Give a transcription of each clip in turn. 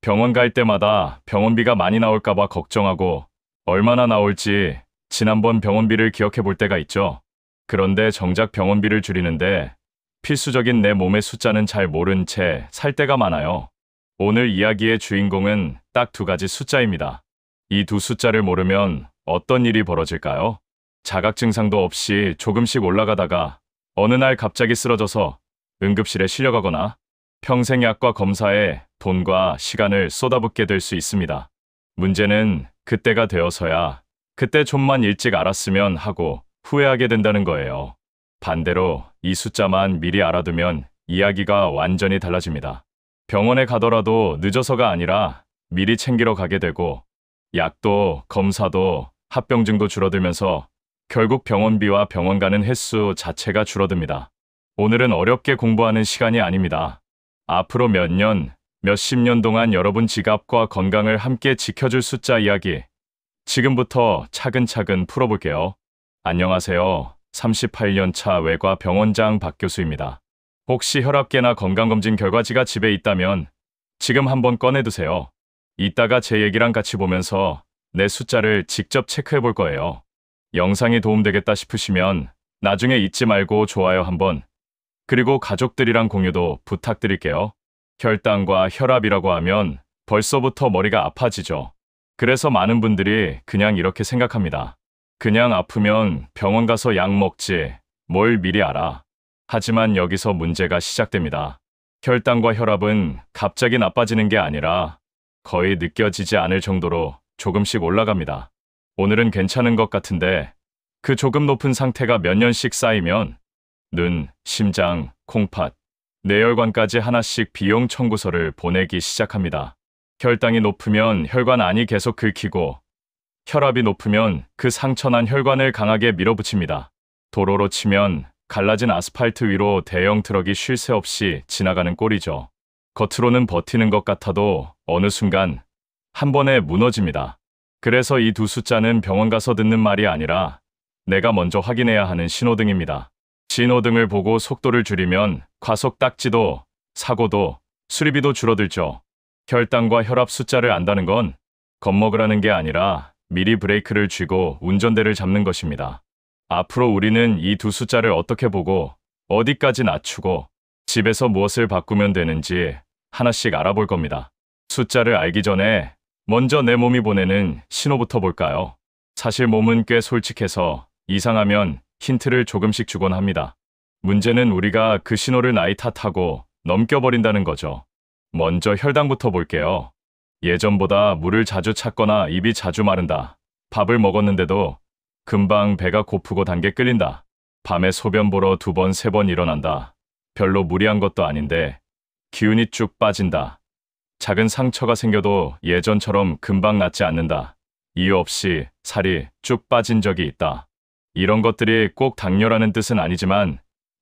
병원 갈 때마다 병원비가 많이 나올까봐 걱정하고 얼마나 나올지 지난번 병원비를 기억해 볼 때가 있죠. 그런데 정작 병원비를 줄이는데 필수적인 내 몸의 숫자는 잘 모른 채 살 때가 많아요. 오늘 이야기의 주인공은 딱 두 가지 숫자입니다. 이 두 숫자를 모르면 어떤 일이 벌어질까요? 자각 증상도 없이 조금씩 올라가다가 어느 날 갑자기 쓰러져서 응급실에 실려가거나 평생 약과 검사에 돈과 시간을 쏟아붓게 될 수 있습니다. 문제는 그때가 되어서야 그때 좀만 일찍 알았으면 하고 후회하게 된다는 거예요. 반대로 이 숫자만 미리 알아두면 이야기가 완전히 달라집니다. 병원에 가더라도 늦어서가 아니라 미리 챙기러 가게 되고 약도 검사도 합병증도 줄어들면서 결국 병원비와 병원 가는 횟수 자체가 줄어듭니다. 오늘은 어렵게 공부하는 시간이 아닙니다. 앞으로 몇 년, 몇십 년 동안 여러분 지갑과 건강을 함께 지켜줄 숫자 이야기 지금부터 차근차근 풀어볼게요. 안녕하세요. 38년 차 외과 병원장 박 교수입니다. 혹시 혈압계나 건강검진 결과지가 집에 있다면 지금 한번 꺼내두세요. 이따가 제 얘기랑 같이 보면서 내 숫자를 직접 체크해 볼 거예요. 영상이 도움되겠다 싶으시면 나중에 잊지 말고 좋아요 한번, 그리고 가족들이랑 공유도 부탁드릴게요. 혈당과 혈압이라고 하면 벌써부터 머리가 아파지죠. 그래서 많은 분들이 그냥 이렇게 생각합니다. 그냥 아프면 병원 가서 약 먹지, 뭘 미리 알아. 하지만 여기서 문제가 시작됩니다. 혈당과 혈압은 갑자기 나빠지는 게 아니라 거의 느껴지지 않을 정도로 조금씩 올라갑니다. 오늘은 괜찮은 것 같은데 그 조금 높은 상태가 몇 년씩 쌓이면 눈, 심장, 콩팥, 뇌혈관까지 하나씩 비용 청구서를 보내기 시작합니다. 혈당이 높으면 혈관 안이 계속 긁히고 혈압이 높으면 그 상처난 혈관을 강하게 밀어붙입니다. 도로로 치면 갈라진 아스팔트 위로 대형 트럭이 쉴 새 없이 지나가는 꼴이죠. 겉으로는 버티는 것 같아도 어느 순간 한 번에 무너집니다. 그래서 이 두 숫자는 병원 가서 듣는 말이 아니라 내가 먼저 확인해야 하는 신호등입니다. 신호등을 보고 속도를 줄이면 과속 딱지도, 사고도, 수리비도 줄어들죠. 혈당과 혈압 숫자를 안다는 건 겁먹으라는 게 아니라 미리 브레이크를 쥐고 운전대를 잡는 것입니다. 앞으로 우리는 이 두 숫자를 어떻게 보고 어디까지 낮추고 집에서 무엇을 바꾸면 되는지 하나씩 알아볼 겁니다. 숫자를 알기 전에 먼저 내 몸이 보내는 신호부터 볼까요? 사실 몸은 꽤 솔직해서 이상하면 힌트를 조금씩 주곤 합니다. 문제는 우리가 그 신호를 나이 탓하고 넘겨버린다는 거죠. 먼저 혈당부터 볼게요. 예전보다 물을 자주 찾거나 입이 자주 마른다. 밥을 먹었는데도 금방 배가 고프고 단계 끌린다. 밤에 소변 보러 2번, 3번 일어난다. 별로 무리한 것도 아닌데 기운이 쭉 빠진다. 작은 상처가 생겨도 예전처럼 금방 낫지 않는다. 이유 없이 살이 쭉 빠진 적이 있다. 이런 것들이 꼭 당뇨라는 뜻은 아니지만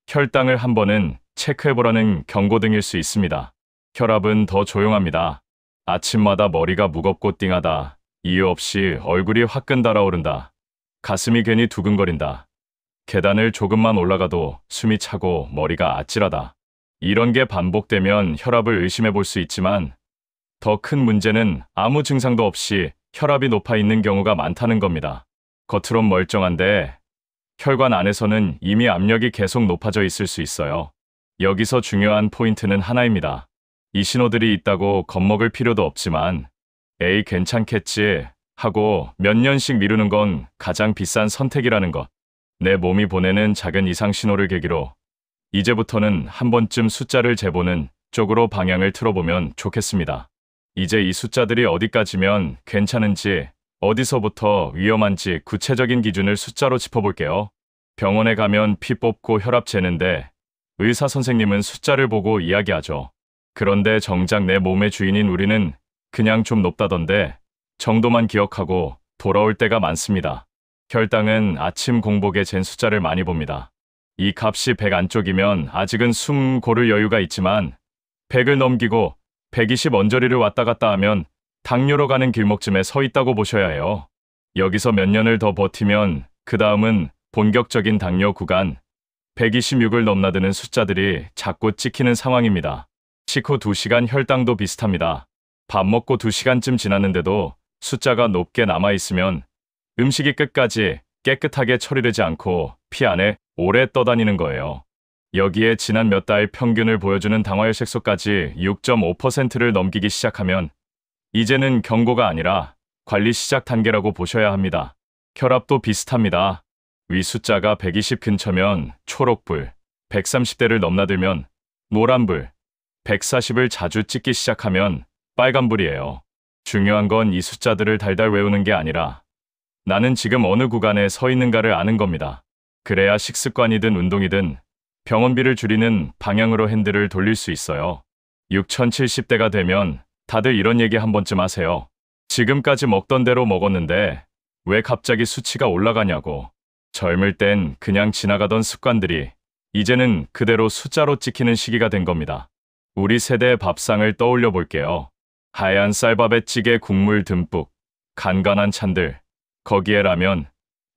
혈당을 한 번은 체크해보라는 경고등일 수 있습니다. 혈압은 더 조용합니다. 아침마다 머리가 무겁고 띵하다. 이유 없이 얼굴이 화끈 달아오른다. 가슴이 괜히 두근거린다. 계단을 조금만 올라가도 숨이 차고 머리가 아찔하다. 이런 게 반복되면 혈압을 의심해 볼 수 있지만 더 큰 문제는 아무 증상도 없이 혈압이 높아 있는 경우가 많다는 겁니다. 겉으론 멀쩡한데 혈관 안에서는 이미 압력이 계속 높아져 있을 수 있어요. 여기서 중요한 포인트는 하나입니다. 이 신호들이 있다고 겁먹을 필요도 없지만 에이 괜찮겠지 하고 몇 년씩 미루는 건 가장 비싼 선택이라는 것. 내 몸이 보내는 작은 이상 신호를 계기로 이제부터는 한 번쯤 숫자를 재보는 쪽으로 방향을 틀어보면 좋겠습니다. 이제 이 숫자들이 어디까지면 괜찮은지, 어디서부터 위험한지 구체적인 기준을 숫자로 짚어볼게요. 병원에 가면 피 뽑고 혈압 재는데 의사 선생님은 숫자를 보고 이야기하죠. 그런데 정작 내 몸의 주인인 우리는 그냥 좀 높다던데 정도만 기억하고 돌아올 때가 많습니다. 혈당은 아침 공복에 잰 숫자를 많이 봅니다. 이 값이 100 안쪽이면 아직은 숨 고를 여유가 있지만 100을 넘기고 120 언저리를 왔다 갔다 하면 당뇨로 가는 길목쯤에 서 있다고 보셔야 해요. 여기서 몇 년을 더 버티면 그 다음은 본격적인 당뇨 구간 126을 넘나드는 숫자들이 자꾸 찍히는 상황입니다. 식후 2시간 혈당도 비슷합니다. 밥 먹고 2시간쯤 지났는데도 숫자가 높게 남아있으면 음식이 끝까지 깨끗하게 처리되지 않고 피 안에 오래 떠다니는 거예요. 여기에 지난 몇 달 평균을 보여주는 당화혈 색소까지 6.5%를 넘기기 시작하면 이제는 경고가 아니라 관리 시작 단계라고 보셔야 합니다. 혈압도 비슷합니다. 위 숫자가 120 근처면 초록불, 130대를 넘나들면 노란불, 140을 자주 찍기 시작하면 빨간불이에요. 중요한 건 이 숫자들을 달달 외우는 게 아니라 나는 지금 어느 구간에 서 있는가를 아는 겁니다. 그래야 식습관이든 운동이든 병원비를 줄이는 방향으로 핸들을 돌릴 수 있어요. 6070대가 되면 다들 이런 얘기 한 번쯤 하세요. 지금까지 먹던 대로 먹었는데 왜 갑자기 수치가 올라가냐고. 젊을 땐 그냥 지나가던 습관들이 이제는 그대로 숫자로 찍히는 시기가 된 겁니다. 우리 세대의 밥상을 떠올려 볼게요. 하얀 쌀밥에 찌개 국물 듬뿍, 간간한 찬들, 거기에 라면,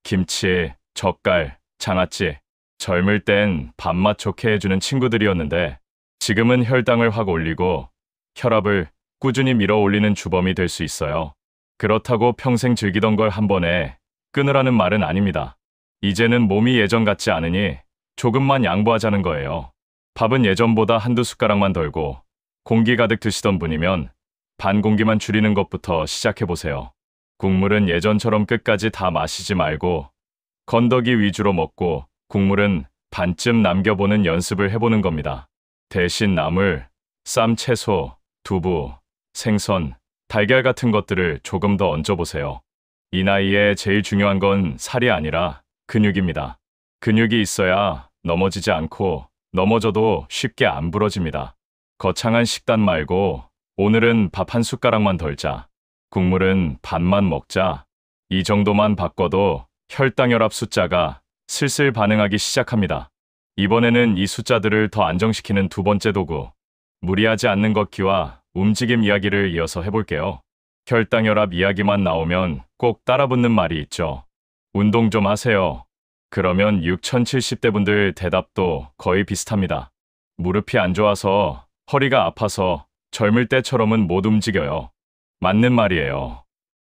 김치, 젓갈, 장아찌. 젊을 땐 밥맛 좋게 해주는 친구들이었는데 지금은 혈당을 확 올리고 혈압을 꾸준히 밀어 올리는 주범이 될 수 있어요. 그렇다고 평생 즐기던 걸 한 번에 끊으라는 말은 아닙니다. 이제는 몸이 예전 같지 않으니 조금만 양보하자는 거예요. 밥은 예전보다 한두 숟가락만 덜고 공기 가득 드시던 분이면 반 공기만 줄이는 것부터 시작해보세요. 국물은 예전처럼 끝까지 다 마시지 말고 건더기 위주로 먹고 국물은 반쯤 남겨보는 연습을 해보는 겁니다. 대신 나물, 쌈, 채소, 두부, 생선, 달걀 같은 것들을 조금 더 얹어보세요. 이 나이에 제일 중요한 건 살이 아니라 근육입니다. 근육이 있어야 넘어지지 않고 넘어져도 쉽게 안 부러집니다. 거창한 식단 말고 오늘은 밥 한 숟가락만 덜자. 국물은 반만 먹자. 이 정도만 바꿔도 혈당 혈압 숫자가 슬슬 반응하기 시작합니다. 이번에는 이 숫자들을 더 안정시키는 두 번째 도구, 무리하지 않는 걷기와 움직임 이야기를 이어서 해볼게요. 혈당 혈압 이야기만 나오면 꼭 따라붙는 말이 있죠. 운동 좀 하세요. 그러면 6070대 분들 대답도 거의 비슷합니다. 무릎이 안 좋아서, 허리가 아파서 젊을 때처럼은 못 움직여요. 맞는 말이에요.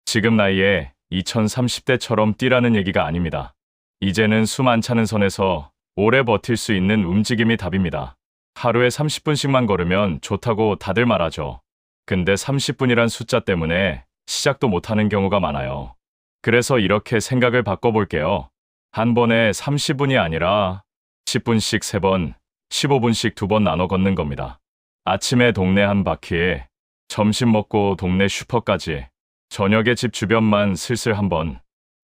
지금 나이에 2030대처럼 뛰라는 얘기가 아닙니다. 이제는 숨 안 차는 선에서 오래 버틸 수 있는 움직임이 답입니다. 하루에 30분씩만 걸으면 좋다고 다들 말하죠. 근데 30분이란 숫자 때문에 시작도 못하는 경우가 많아요. 그래서 이렇게 생각을 바꿔볼게요. 한 번에 30분이 아니라 10분씩 3번, 15분씩 2번 나눠 걷는 겁니다. 아침에 동네 한 바퀴에, 점심 먹고 동네 슈퍼까지, 저녁에 집 주변만 슬슬 한 번.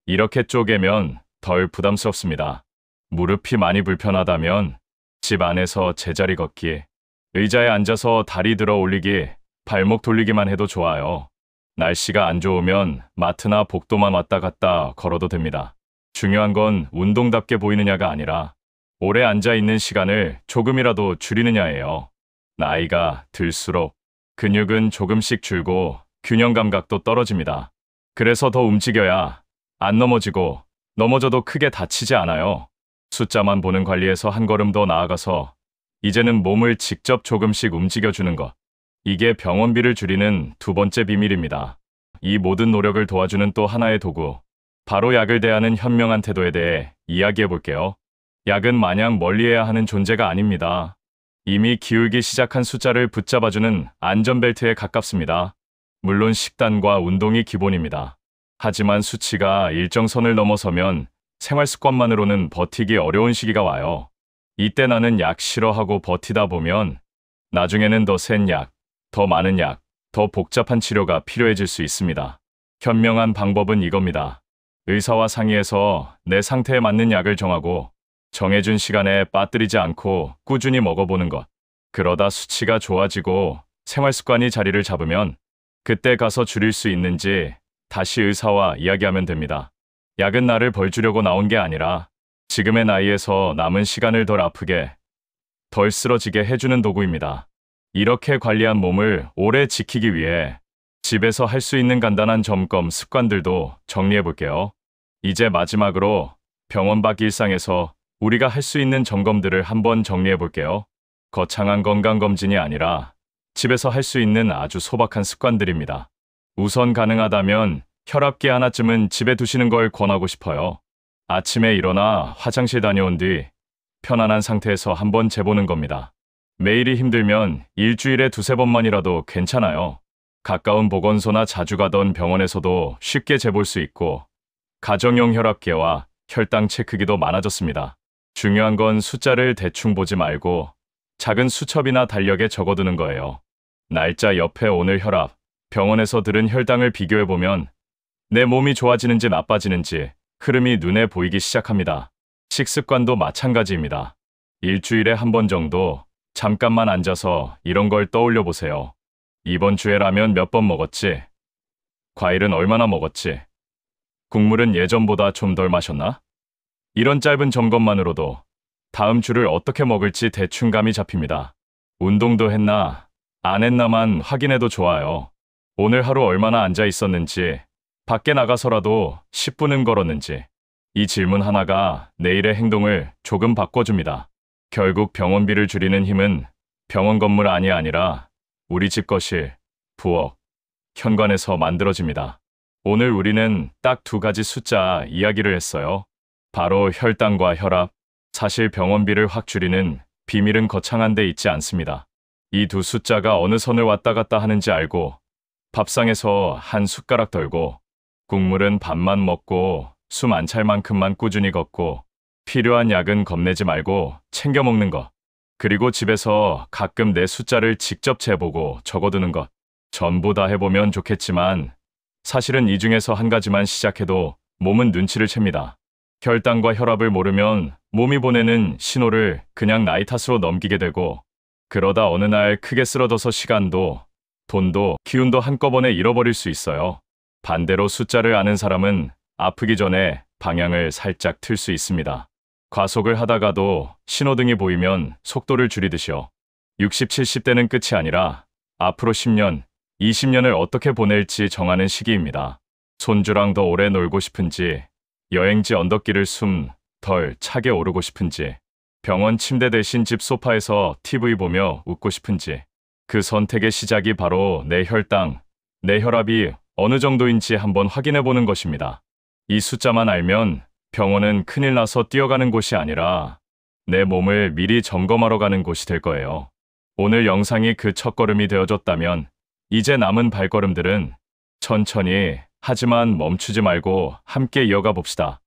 이렇게 쪼개면 덜 부담스럽습니다. 무릎이 많이 불편하다면 집 안에서 제자리 걷기, 의자에 앉아서 다리 들어 올리기, 발목 돌리기만 해도 좋아요. 날씨가 안 좋으면 마트나 복도만 왔다 갔다 걸어도 됩니다. 중요한 건 운동답게 보이느냐가 아니라 오래 앉아있는 시간을 조금이라도 줄이느냐예요. 나이가 들수록 근육은 조금씩 줄고 균형 감각도 떨어집니다. 그래서 더 움직여야 안 넘어지고 넘어져도 크게 다치지 않아요. 숫자만 보는 관리에서 한 걸음 더 나아가서 이제는 몸을 직접 조금씩 움직여주는 것. 이게 병원비를 줄이는 두 번째 비밀입니다. 이 모든 노력을 도와주는 또 하나의 도구, 바로 약을 대하는 현명한 태도에 대해 이야기해 볼게요. 약은 마냥 멀리해야 하는 존재가 아닙니다. 이미 기울기 시작한 숫자를 붙잡아주는 안전벨트에 가깝습니다. 물론 식단과 운동이 기본입니다. 하지만 수치가 일정 선을 넘어서면 생활 습관만으로는 버티기 어려운 시기가 와요. 이때 나는 약 싫어하고 버티다 보면 나중에는 더 센 약, 더 많은 약, 더 복잡한 치료가 필요해질 수 있습니다. 현명한 방법은 이겁니다. 의사와 상의해서 내 상태에 맞는 약을 정하고 정해준 시간에 빠뜨리지 않고 꾸준히 먹어보는 것. 그러다 수치가 좋아지고 생활 습관이 자리를 잡으면 그때 가서 줄일 수 있는지 다시 의사와 이야기하면 됩니다. 약은 나를 벌주려고 나온 게 아니라 지금의 나이에서 남은 시간을 덜 아프게, 덜 쓰러지게 해주는 도구입니다. 이렇게 관리한 몸을 오래 지키기 위해 집에서 할 수 있는 간단한 점검 습관들도 정리해 볼게요. 이제 마지막으로 병원 밖 일상에서 우리가 할 수 있는 점검들을 한번 정리해 볼게요. 거창한 건강검진이 아니라 집에서 할 수 있는 아주 소박한 습관들입니다. 우선 가능하다면 혈압계 하나쯤은 집에 두시는 걸 권하고 싶어요. 아침에 일어나 화장실 다녀온 뒤 편안한 상태에서 한번 재보는 겁니다. 매일이 힘들면 일주일에 두세 번만이라도 괜찮아요. 가까운 보건소나 자주 가던 병원에서도 쉽게 재볼 수 있고 가정용 혈압계와 혈당 체크기도 많아졌습니다. 중요한 건 숫자를 대충 보지 말고 작은 수첩이나 달력에 적어두는 거예요. 날짜 옆에 오늘 혈압, 병원에서 들은 혈당을 비교해보면 내 몸이 좋아지는지 나빠지는지 흐름이 눈에 보이기 시작합니다. 식습관도 마찬가지입니다. 일주일에 한 번 정도 잠깐만 앉아서 이런 걸 떠올려 보세요. 이번 주에 라면 몇 번 먹었지? 과일은 얼마나 먹었지? 국물은 예전보다 좀 덜 마셨나? 이런 짧은 점검만으로도 다음 주를 어떻게 먹을지 대충 감이 잡힙니다. 운동도 했나, 안 했나만 확인해도 좋아요. 오늘 하루 얼마나 앉아 있었는지, 밖에 나가서라도 10분은 걸었는지, 이 질문 하나가 내일의 행동을 조금 바꿔줍니다. 결국 병원비를 줄이는 힘은 병원 건물 안이 아니라 우리 집 거실, 부엌, 현관에서 만들어집니다. 오늘 우리는 딱 두 가지 숫자 이야기를 했어요. 바로 혈당과 혈압. 사실 병원비를 확 줄이는 비밀은 거창한 데 있지 않습니다. 이 두 숫자가 어느 선을 왔다 갔다 하는지 알고 밥상에서 한 숟가락 덜고 국물은 밥만 먹고 숨 안 찰 만큼만 꾸준히 걷고 필요한 약은 겁내지 말고 챙겨 먹는 것. 그리고 집에서 가끔 내 숫자를 직접 재보고 적어두는 것. 전부 다 해보면 좋겠지만 사실은 이 중에서 한 가지만 시작해도 몸은 눈치를 챕니다. 혈당과 혈압을 모르면 몸이 보내는 신호를 그냥 나이 탓으로 넘기게 되고 그러다 어느 날 크게 쓰러져서 시간도 돈도 기운도 한꺼번에 잃어버릴 수 있어요. 반대로 숫자를 아는 사람은 아프기 전에 방향을 살짝 틀 수 있습니다. 과속을 하다가도 신호등이 보이면 속도를 줄이듯이요. 60, 70대는 끝이 아니라 앞으로 10년, 20년을 어떻게 보낼지 정하는 시기입니다. 손주랑 더 오래 놀고 싶은지, 여행지 언덕길을 숨 덜 차게 오르고 싶은지, 병원 침대 대신 집 소파에서 TV 보며 웃고 싶은지, 그 선택의 시작이 바로 내 혈당, 내 혈압이 어느 정도인지 한번 확인해 보는 것입니다. 이 숫자만 알면 병원은 큰일 나서 뛰어가는 곳이 아니라 내 몸을 미리 점검하러 가는 곳이 될 거예요. 오늘 영상이 그 첫걸음이 되어줬다면 이제 남은 발걸음들은 천천히 하지만 멈추지 말고 함께 이어가 봅시다.